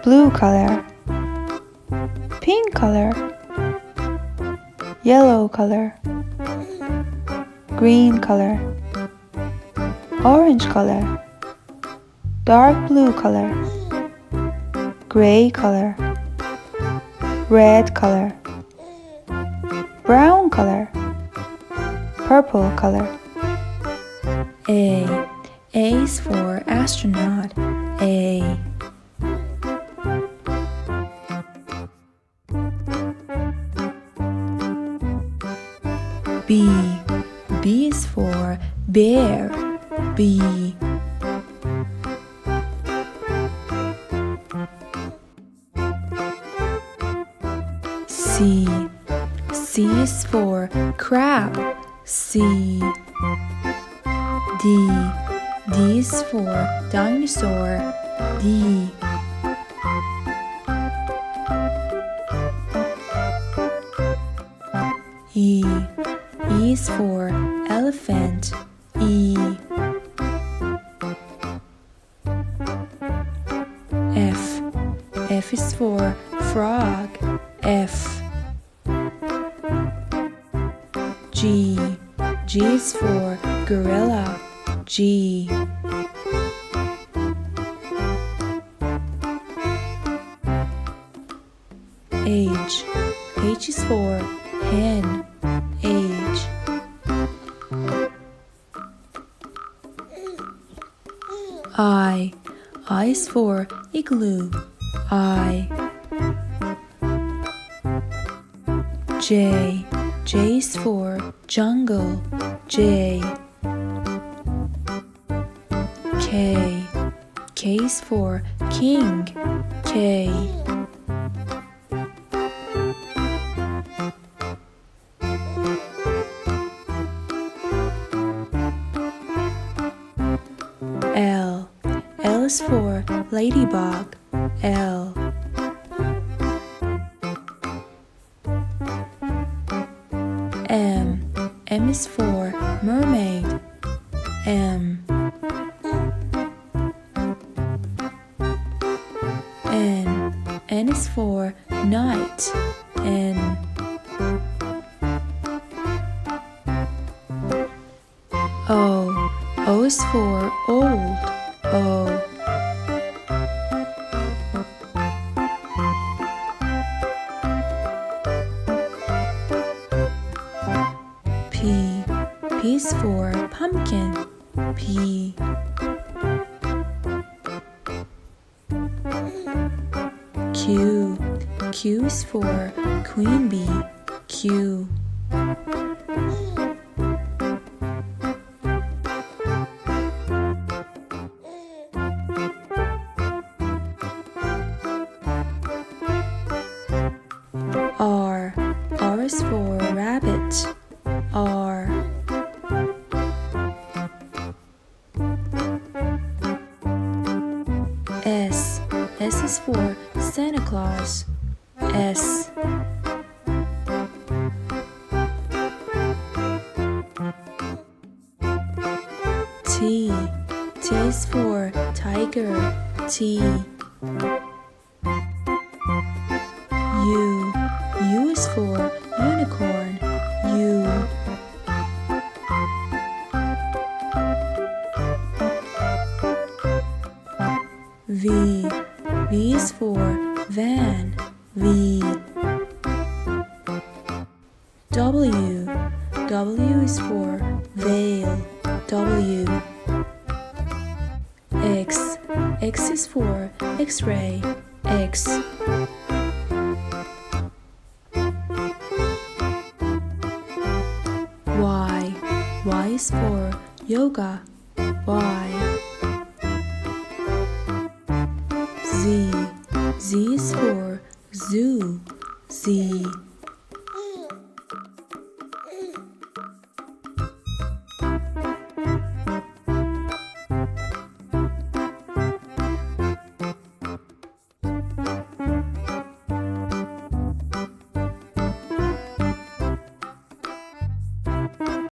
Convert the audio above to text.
blue color, pink color, yellow color, green color, orange color, dark blue color, gray color, red color, brown color, purple color. A is for astronaut. A. B is for bear. B. C is for crab. C. D is for dinosaur. D. E is for elephant. E. F is for frog. F. G is for gorilla. G. H is for hen. H. I is for igloo. I. J is for jungle. J. K is for king. K. L is for ladybug. L. M is for mermaid. M. N is for night. N. O is for old. O. P is for pumpkin. P. Q is for queen bee. Q. R is for rabbit. R. S is for Santa Claus. S. T is for tiger. T. U is for unicorn. U. V is for van. V. W is for veil. W. X is for X-ray. X. Y is for yoga. Y. Z is for zoo. Z.